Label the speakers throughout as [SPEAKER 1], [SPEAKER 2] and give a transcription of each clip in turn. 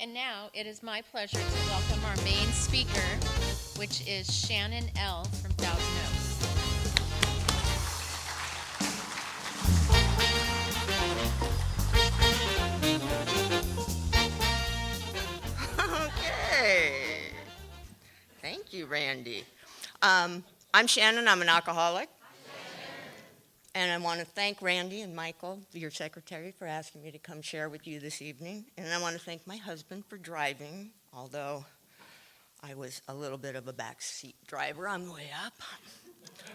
[SPEAKER 1] And now it is my pleasure to welcome our main speaker, which is Shannon L. from Thousand Oaks.
[SPEAKER 2] Okay. Thank you, Randy. I'm Shannon. I'm an alcoholic. And I want to thank Randy and Michael, your secretary, for asking me to come share with you this evening. And I want to thank my husband for driving, although I was a little bit of a backseat driver on the way up.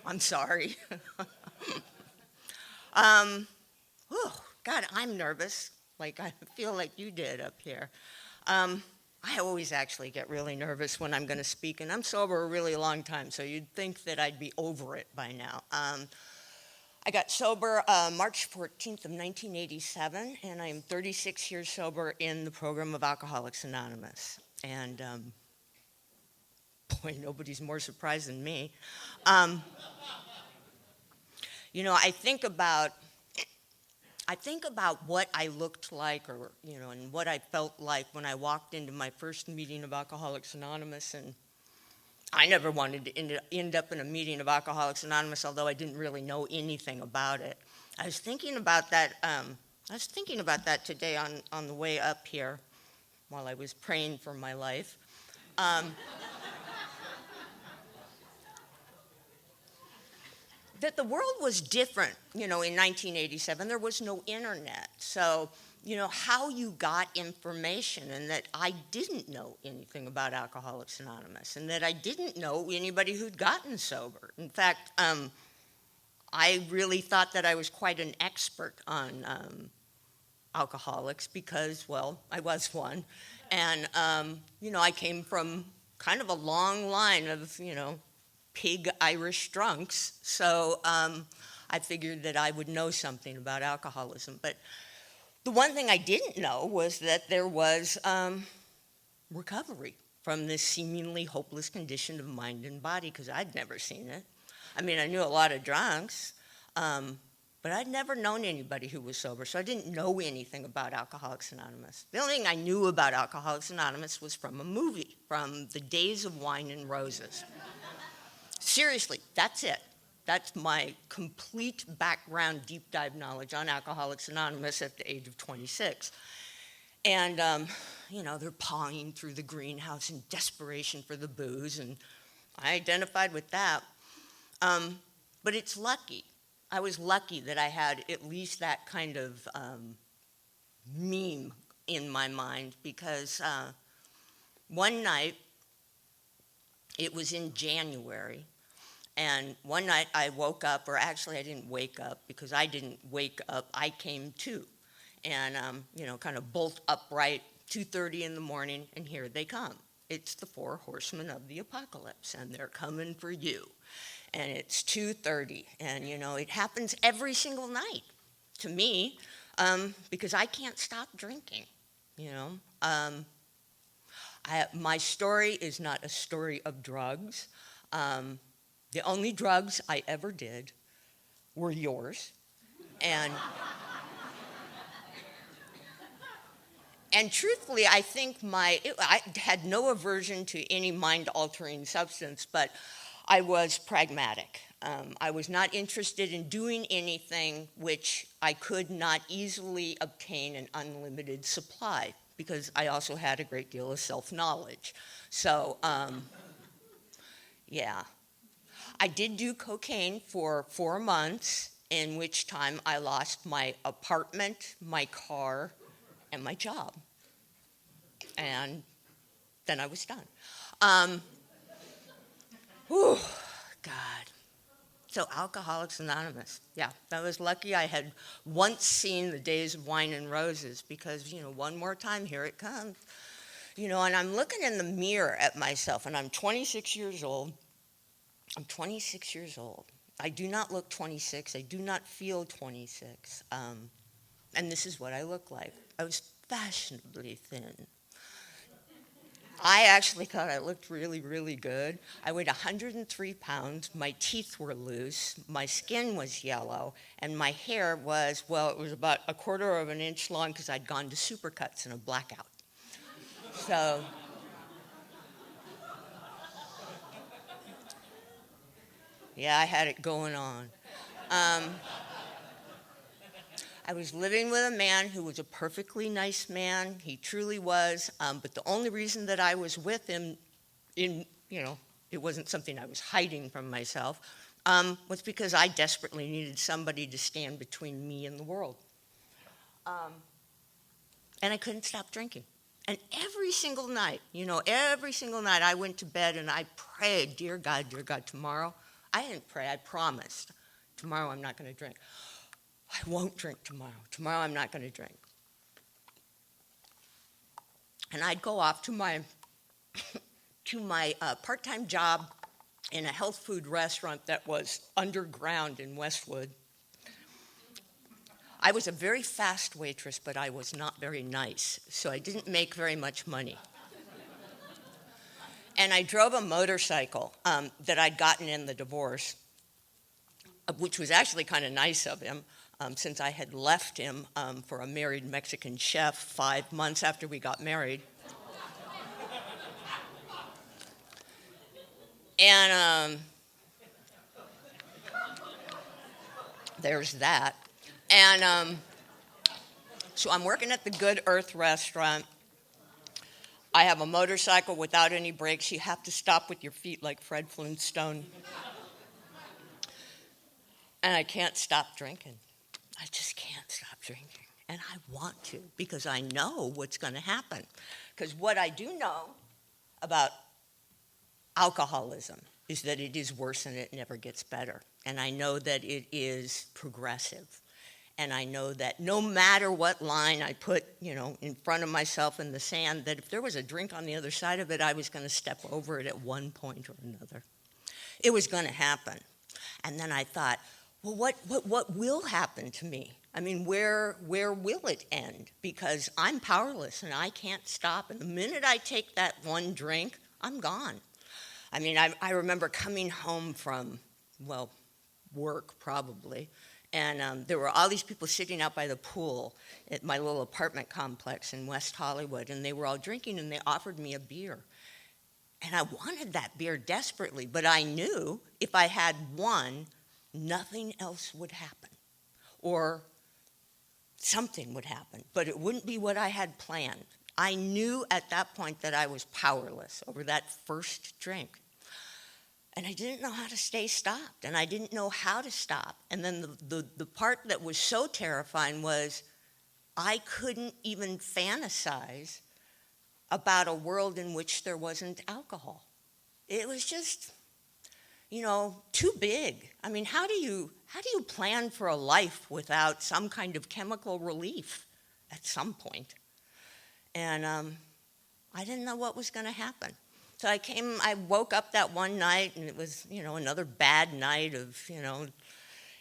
[SPEAKER 2] I'm sorry. Whew, God, I'm nervous, like I feel like you did up here. I always actually get really nervous when I'm going to speak, and I'm sober a really long time, so you'd think that I'd be over it by now. I got sober March 14th of 1987, and I am 36 years sober in the program of Alcoholics Anonymous. And boy, nobody's more surprised than me. I think about what I looked like, or and what I felt like when I walked into my first meeting of Alcoholics Anonymous, and I never wanted to end up in a meeting of Alcoholics Anonymous, although I didn't really know anything about it. I was thinking about that. Today on the way up here, while I was praying for my life. That the world was different, in 1987. There was no internet. So, how you got information, and that I didn't know anything about Alcoholics Anonymous, and that I didn't know anybody who'd gotten sober. In fact, I really thought that I was quite an expert on alcoholics because, well, I was one. And, I came from kind of a long line of, pig Irish drunks, so I figured that I would know something about alcoholism. But the one thing I didn't know was that there was recovery from this seemingly hopeless condition of mind and body, because I'd never seen it. I mean, I knew a lot of drunks, but I'd never known anybody who was sober, so I didn't know anything about Alcoholics Anonymous. The only thing I knew about Alcoholics Anonymous was from a movie, from the Days of Wine and Roses. Seriously, that's it. That's my complete background, deep dive knowledge on Alcoholics Anonymous at the age of 26. And, they're pawing through the greenhouse in desperation for the booze, and I identified with that. But it's lucky. I was lucky that I had at least that kind of meme in my mind, because one night, it was in January, and one night I woke up, or actually I didn't wake up, because I didn't wake up, I came to. And, kind of bolt upright, 2:30 in the morning, and here they come. It's the 4 horsemen of the apocalypse, and they're coming for you. And it's 2:30, and, it happens every single night to me, because I can't stop drinking, my story is not a story of drugs. The only drugs I ever did were yours. And truthfully, I think I had no aversion to any mind-altering substance, but I was pragmatic. I was not interested in doing anything which I could not easily obtain an unlimited supply, because I also had a great deal of self-knowledge. So, yeah. I did do cocaine for 4 months, in which time I lost my apartment, my car, and my job. And then I was done. Whew, God. So Alcoholics Anonymous. Yeah, I was lucky I had once seen the Days of Wine and Roses, because, one more time, here it comes. And I'm looking in the mirror at myself, and I'm 26 years old. I'm 26 years old. I do not look 26. I do not feel 26. And this is what I look like. I was fashionably thin. I actually thought I looked really, really good. I weighed 103 pounds. My teeth were loose. My skin was yellow. And my hair was, well, it was about 1/4 of an inch long, because I'd gone to Supercuts in a blackout. So, yeah, I had it going on. Um, I was living with a man who was a perfectly nice man. He truly was. But the only reason that I was with him, it wasn't something I was hiding from myself, was because I desperately needed somebody to stand between me and the world. Um, and I couldn't stop drinking. And every single night, I went to bed and I prayed, dear God, tomorrow. I didn't pray, I promised. Tomorrow I'm not going to drink. I won't drink tomorrow. Tomorrow I'm not going to drink. And I'd go off to my part-time job in a health food restaurant that was underground in Westwood. I was a very fast waitress, but I was not very nice, so I didn't make very much money. And I drove a motorcycle that I'd gotten in the divorce, which was actually kind of nice of him, since I had left him for a married Mexican chef 5 months after we got married. And there's that. And so I'm working at the Good Earth restaurant. I have a motorcycle without any brakes. You have to stop with your feet like Fred Flintstone. And I can't stop drinking. I just can't stop drinking. And I want to because I know what's going to happen. Because what I do know about alcoholism is that it is worse and it never gets better. And I know that it is progressive. And I know that no matter what line I put, in front of myself in the sand, that if there was a drink on the other side of it, I was going to step over it at one point or another. It was going to happen. And then I thought, well, what will happen to me? I mean, where will it end? Because I'm powerless and I can't stop. And the minute I take that one drink, I'm gone. I mean, I remember coming home from, work probably, and there were all these people sitting out by the pool at my little apartment complex in West Hollywood, and they were all drinking, and they offered me a beer. And I wanted that beer desperately, but I knew if I had one, nothing else would happen. Or something would happen, but it wouldn't be what I had planned. I knew at that point that I was powerless over that first drink. And I didn't know how to stay stopped, and I didn't know how to stop. And then the part that was so terrifying was I couldn't even fantasize about a world in which there wasn't alcohol. It was just, too big. I mean, how do you plan for a life without some kind of chemical relief at some point? And I didn't know what was going to happen. So I woke up that one night, and it was, another bad night of,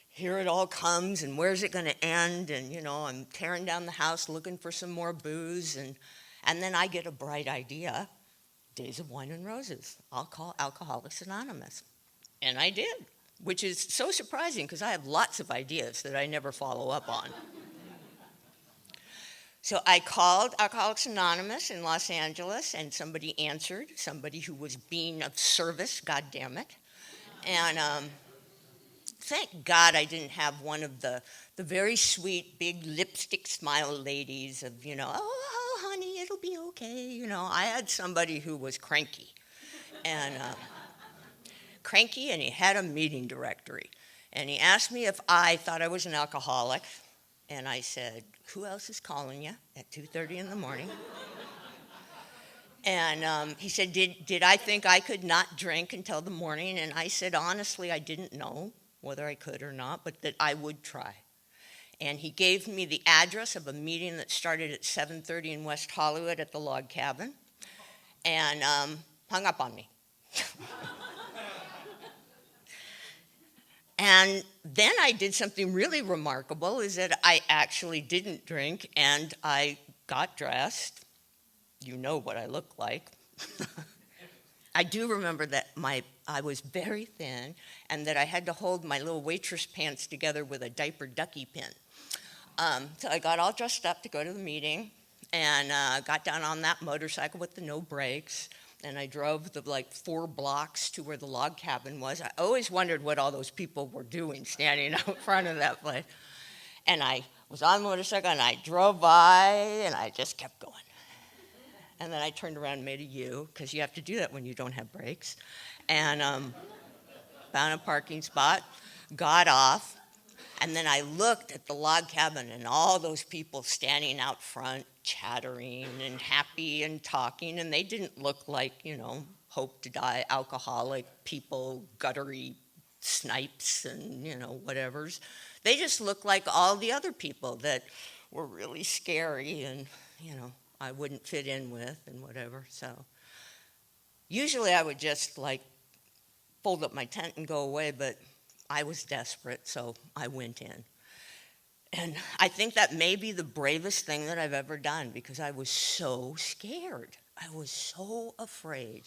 [SPEAKER 2] here it all comes, and where's it going to end? And, I'm tearing down the house looking for some more booze, and then I get a bright idea, Days of Wine and Roses. I'll call Alcoholics Anonymous. And I did, which is so surprising because I have lots of ideas that I never follow up on. So I called Alcoholics Anonymous in Los Angeles, and somebody answered, somebody who was being of service, God damn it. And thank God I didn't have one of the very sweet, big lipstick smile ladies of, oh, honey, it'll be okay. I had somebody who was cranky. And and he had a meeting directory. And he asked me if I thought I was an alcoholic. And I said, who else is calling you at 2:30 in the morning? And he said, did I think I could not drink until the morning? And I said, honestly, I didn't know whether I could or not, but that I would try. And he gave me the address of a meeting that started at 7:30 in West Hollywood at the Log Cabin, and hung up on me. And then I did something really remarkable, is that I actually didn't drink, and I got dressed. You know what I look like. I do remember that I was very thin, and that I had to hold my little waitress pants together with a diaper ducky pin. So I got all dressed up to go to the meeting, and got down on that motorcycle with the no brakes, and I drove the 4 blocks to where the log cabin was. I always wondered what all those people were doing standing out front of that place. And I was on the motorcycle, and I drove by, and I just kept going. And then I turned around and made a U, because you have to do that when you don't have brakes, and found a parking spot, got off, and then I looked at the log cabin and all those people standing out front, chattering and happy and talking, and they didn't look like, hope to die alcoholic people, guttery snipes and, whatevers. They just looked like all the other people that were really scary and, I wouldn't fit in with and whatever. So usually I would just fold up my tent and go away, but I was desperate, so I went in. And I think that may be the bravest thing that I've ever done, because I was so scared. I was so afraid.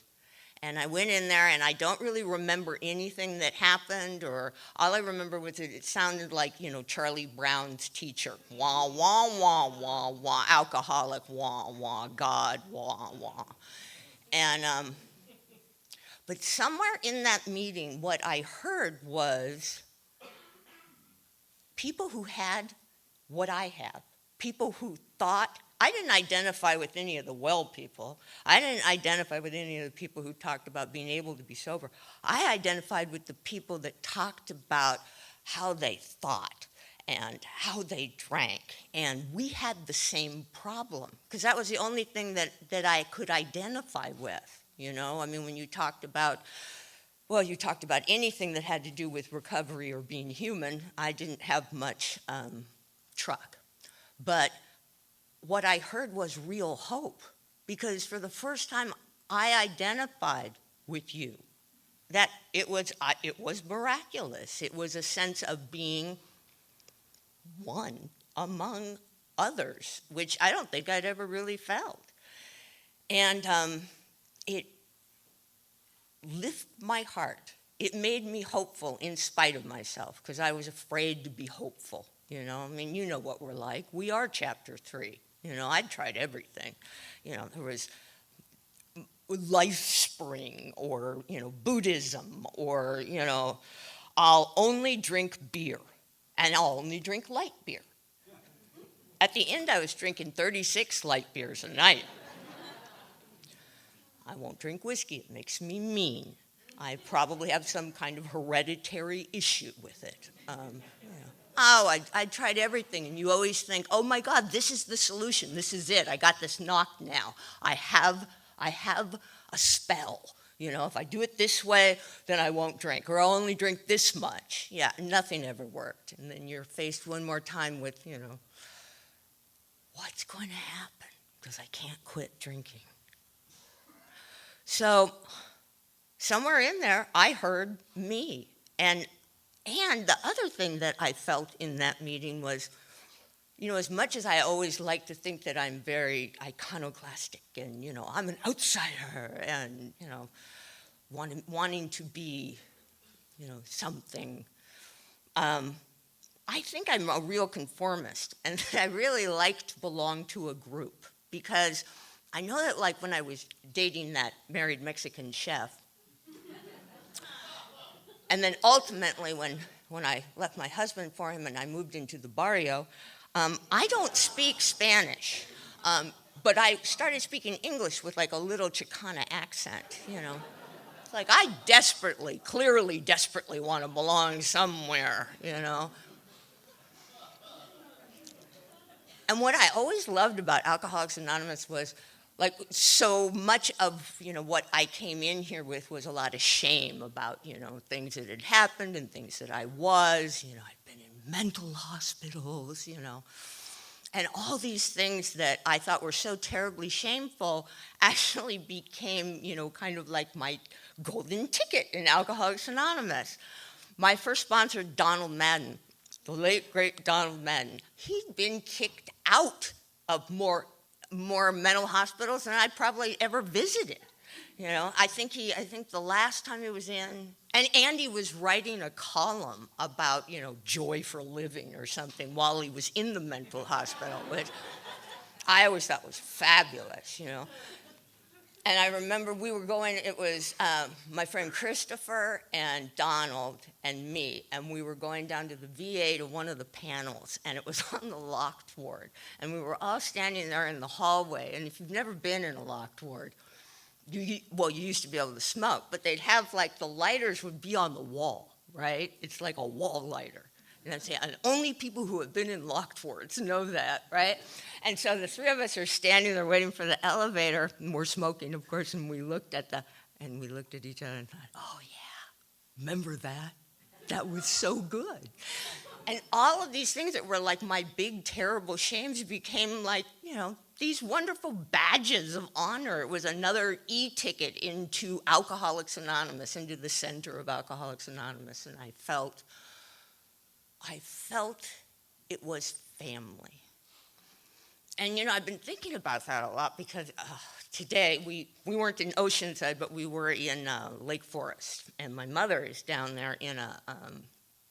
[SPEAKER 2] And I went in there, and I don't really remember anything that happened, or all I remember was it sounded like, Charlie Brown's teacher. Wah, wah, wah, wah, wah, alcoholic, wah, wah, God, wah, wah. And but somewhere in that meeting, what I heard was people who had what I have, people who thought. I didn't identify with any of the well people. I didn't identify with any of the people who talked about being able to be sober. I identified with the people that talked about how they thought and how they drank. And we had the same problem, because that was the only thing that I could identify with. When you talked about, you talked about anything that had to do with recovery or being human, I didn't have much truck. But what I heard was real hope, because for the first time I identified with you. That it was miraculous. It was a sense of being one among others, which I don't think I'd ever really felt. And it lifted my heart. It made me hopeful in spite of myself, because I was afraid to be hopeful. You know what we're like. We are chapter 3. I'd tried everything. There was LifeSpring or, Buddhism or, I'll only drink beer, and I'll only drink light beer. At the end, I was drinking 36 light beers a night. I won't drink whiskey. It makes me mean. I probably have some kind of hereditary issue with it. I tried everything, and you always think, oh my God, this is the solution. This is it. I got this knocked now. I have a spell. If I do it this way, then I won't drink, or I'll only drink this much. Yeah, nothing ever worked. And then you're faced one more time with, what's going to happen? Because I can't quit drinking. So somewhere in there, I heard me. And the other thing that I felt in that meeting was, as much as I always like to think that I'm very iconoclastic and, I'm an outsider and, wanting to be, something, I think I'm a real conformist, and I really like to belong to a group, because I know that when I was dating that married Mexican chef, and then ultimately when I left my husband for him and I moved into the barrio, I don't speak Spanish, but I started speaking English with a little Chicana accent, It's I clearly desperately want to belong somewhere, And what I always loved about Alcoholics Anonymous was so much of, what I came in here with was a lot of shame about, things that had happened and things that I was. I'd been in mental hospitals, And all these things that I thought were so terribly shameful actually became, kind of like my golden ticket in Alcoholics Anonymous. My first sponsor, Donald Madden, the late, great Donald Madden, he'd been kicked out of more mental hospitals than I'd probably ever visited. I think the last time he was in, and Andy was writing a column about, joy for living or something while he was in the mental hospital, which I always thought was fabulous, And I remember we were going, it was my friend Christopher and Donald and me, and we were going down to the VA to one of the panels, and it was on the locked ward. And we were all standing there in the hallway, and if you've never been in a locked ward, you used to be able to smoke, but they'd have like the lighters would be on the wall, right? It's like a wall lighter. And only people who have been in locked wards know that, right? And so the three of us are standing there waiting for the elevator, and we're smoking, of course, and we looked at each other and thought, oh yeah, remember that? That was so good. And all of these things that were like my big, terrible shames became like, these wonderful badges of honor. It was another e-ticket into Alcoholics Anonymous, into the center of Alcoholics Anonymous, and I felt it was family. And, I've been thinking about that a lot because today we weren't in Oceanside, but we were in Lake Forest. And my mother is down there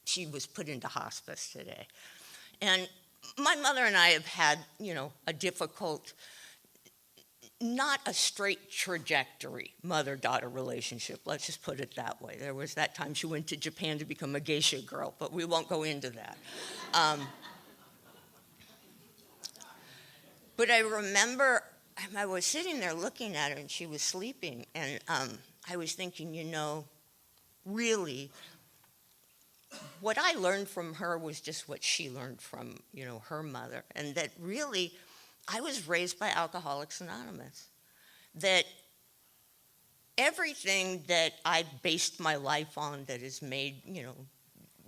[SPEAKER 2] she was put into hospice today. And my mother and I have had, a difficult, not a straight trajectory mother-daughter relationship. Let's just put it that way. There was that time she went to Japan to become a geisha girl, but we won't go into that. But I remember I was sitting there looking at her, and she was sleeping, and I was thinking, really, what I learned from her was just what she learned from, her mother, and that really, I was raised by Alcoholics Anonymous. That everything that I based my life on that has made,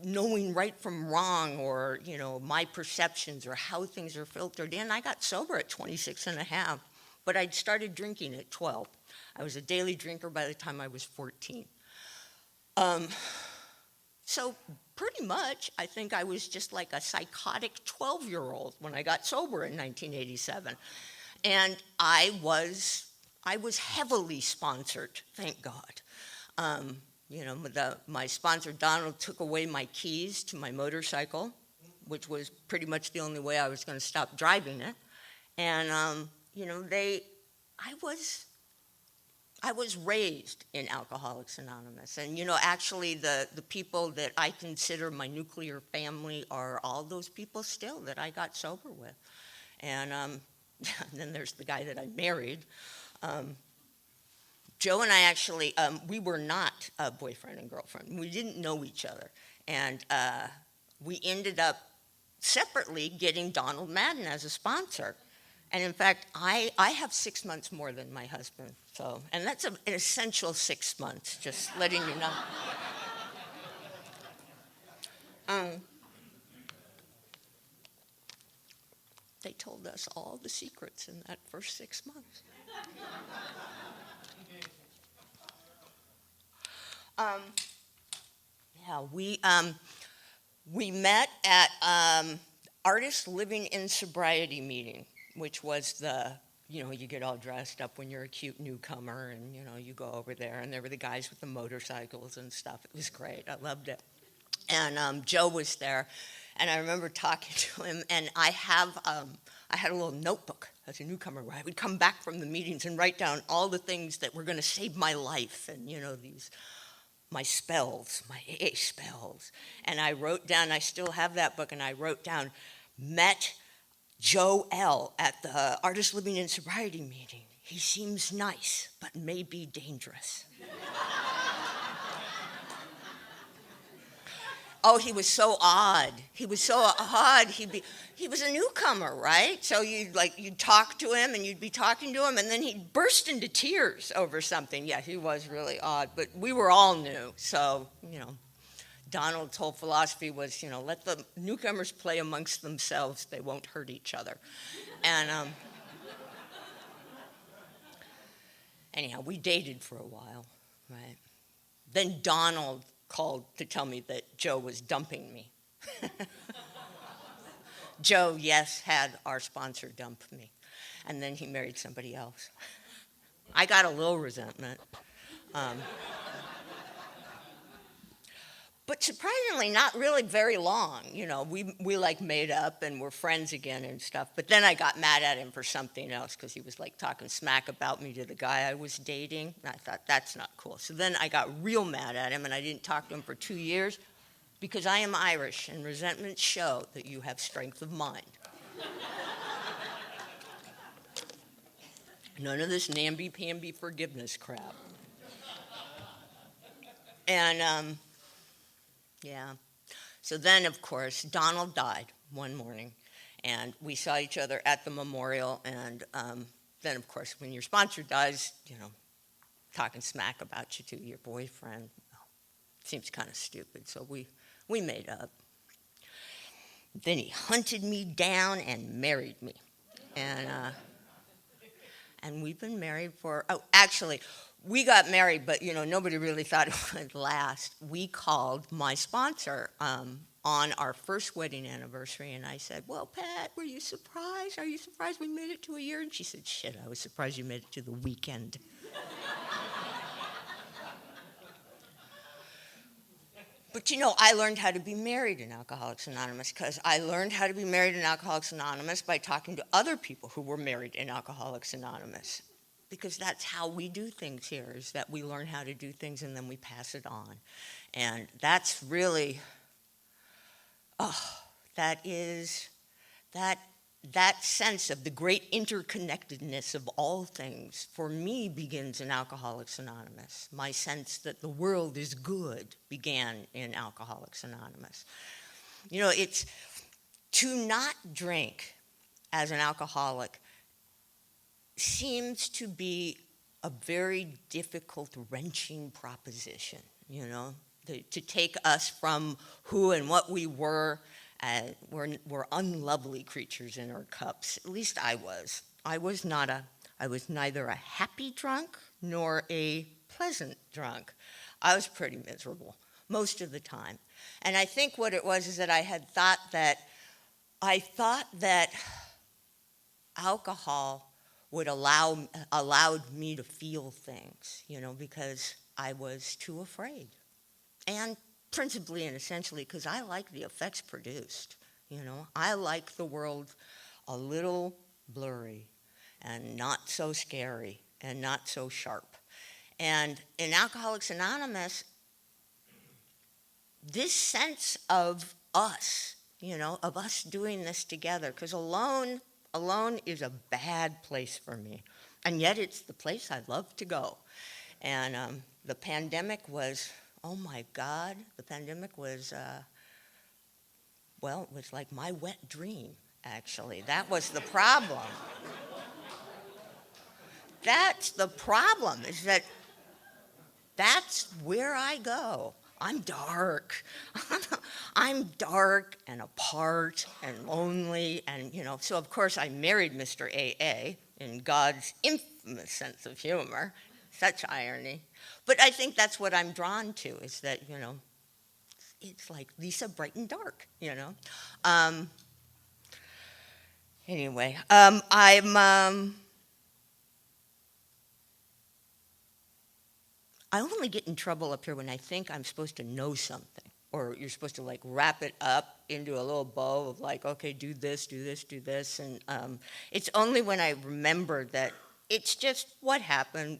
[SPEAKER 2] knowing right from wrong or, my perceptions or how things are filtered in, I got sober at 26 and a half, but I'd started drinking at 12. I was a daily drinker by the time I was 14. So pretty much, I think I was just like a psychotic 12-year-old when I got sober in 1987. And I was heavily sponsored, thank God. My sponsor, Donald, took away my keys to my motorcycle, which was pretty much the only way I was going to stop driving it. And, I was raised in Alcoholics Anonymous. And, actually the people that I consider my nuclear family are all those people still that I got sober with. And then there's the guy that I married. Joe and I actually, we were not a boyfriend and girlfriend. We didn't know each other. And we ended up separately getting Donald Madden as a sponsor. And in fact, I have 6 months more than my husband. And that's an essential 6 months, just letting you know. They told us all the secrets in that first 6 months. We met at Artists Living in Sobriety meeting, which was you get all dressed up when you're a cute newcomer, and, you go over there, and there were the guys with the motorcycles and stuff. It was great. I loved it. And Joe was there, and I remember talking to him, and I had a little notebook as a newcomer where I would come back from the meetings and write down all the things that were going to save my life, and, my spells, my AA spells. And I wrote down, I still have that book, and I wrote down, met Joe L. at the Artists Living in Sobriety meeting. He seems nice, but may be dangerous. Oh, he was so odd. He was so odd. He was a newcomer, right? So you'd talk to him, and you'd be talking to him, and then he'd burst into tears over something. Yeah, he was really odd, but we were all new. So, Donald's whole philosophy was, let the newcomers play amongst themselves. They won't hurt each other. And anyhow, we dated for a while, right? Then Donald called to tell me that Joe was dumping me. Joe, yes, had our sponsor dump me. And then he married somebody else. I got a little resentment. But surprisingly, not really very long. We like made up and were friends again and stuff. But then I got mad at him for something else because he was like talking smack about me to the guy I was dating. And I thought, that's not cool. So then I got real mad at him and I didn't talk to him for 2 years because I am Irish and resentments show that you have strength of mind. None of this namby-pamby forgiveness crap. And, yeah. So then, of course, Donald died one morning, and we saw each other at the memorial, and then, of course, when your sponsor dies, talking smack about you to your boyfriend, seems kind of stupid, so we made up. Then he hunted me down and married me, and we've been married for, actually, we got married, but, nobody really thought it would last. We called my sponsor on our first wedding anniversary, and I said, well, Pat, were you surprised? Are you surprised we made it to a year? And she said, shit, I was surprised you made it to the weekend. But, I learned how to be married in Alcoholics Anonymous because I learned how to be married in Alcoholics Anonymous by talking to other people who were married in Alcoholics Anonymous. Because that's how we do things here, is that we learn how to do things and then we pass it on. And that's really, that sense of the great interconnectedness of all things, for me, begins in Alcoholics Anonymous. My sense that the world is good began in Alcoholics Anonymous. It's to not drink as an alcoholic seems to be a very difficult, wrenching proposition, to take us from who and what we were. We're unlovely creatures in our cups. At least I was. I was neither a happy drunk nor a pleasant drunk. I was pretty miserable most of the time. And I think what it was is that I thought that alcohol would allowed me to feel things, because I was too afraid. And principally and essentially because I like the effects produced, I like the world a little blurry and not so scary and not so sharp. And in Alcoholics Anonymous, this sense of us, of us doing this together, because alone is a bad place for me. And yet it's the place I love to go. And the pandemic was, oh my God, the pandemic was, it was like my wet dream, actually. That was the problem. That's the problem, is that that's where I go. I'm dark. I'm dark and apart and lonely. And, so of course I married Mr. AA in God's infamous sense of humor. Such irony. But I think that's what I'm drawn to, is that, it's like Lisa bright and dark, Anyway, I only get in trouble up here when I think I'm supposed to know something, or you're supposed to wrap it up into a little bow of okay, do this, do this, do this. And it's only when I remember that it's just what happened,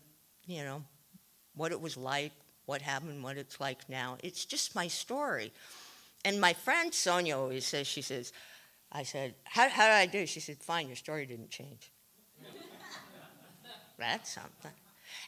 [SPEAKER 2] what it was like, what happened, what it's like now. It's just my story. And my friend Sonia always says, I said, how did I do? She said, fine, your story didn't change. That's something.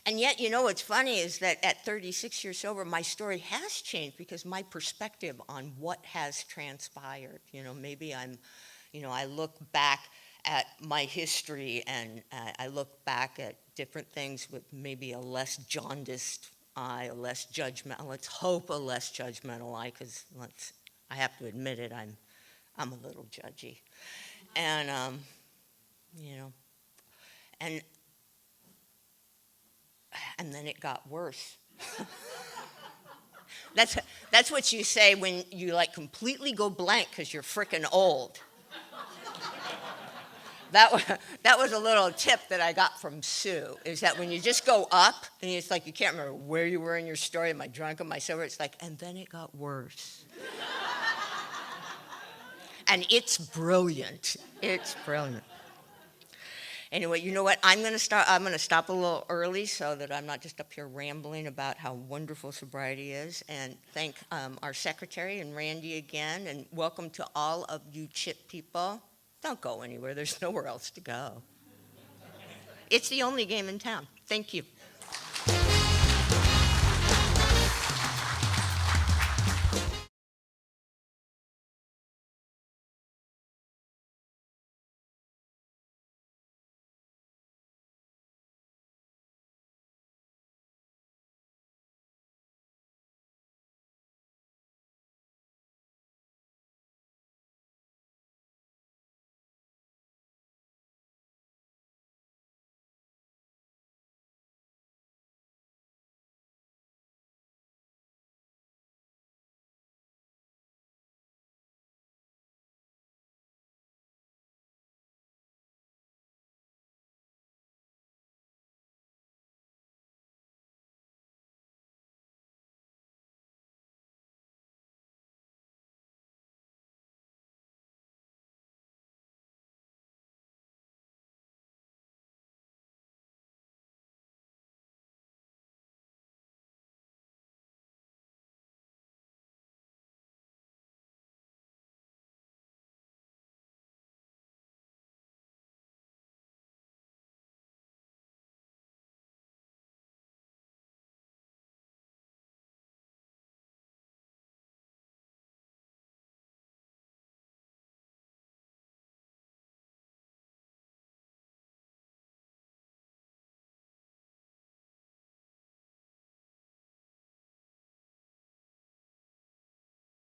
[SPEAKER 2] And yet, what's funny is that at 36 years sober, my story has changed because my perspective on what has transpired, maybe I look back at my history and I look back at different things with maybe a less jaundiced eye, a less judgmental, let's hope a less judgmental eye, because I have to admit it, I'm a little judgy. And, and then it got worse. That's what you say when you completely go blank because you're frickin' old. that was a little tip that I got from Sue, is that when you just go up, and it's like you can't remember where you were in your story, am I drunk, am I sober? It's like, and then it got worse. And it's brilliant. It's brilliant. Anyway, you know what? I'm going to stop a little early so that I'm not just up here rambling about how wonderful sobriety is, and thank our secretary and Randy again, and welcome to all of you CHIP people. Don't go anywhere. There's nowhere else to go. It's the only game in town. Thank you.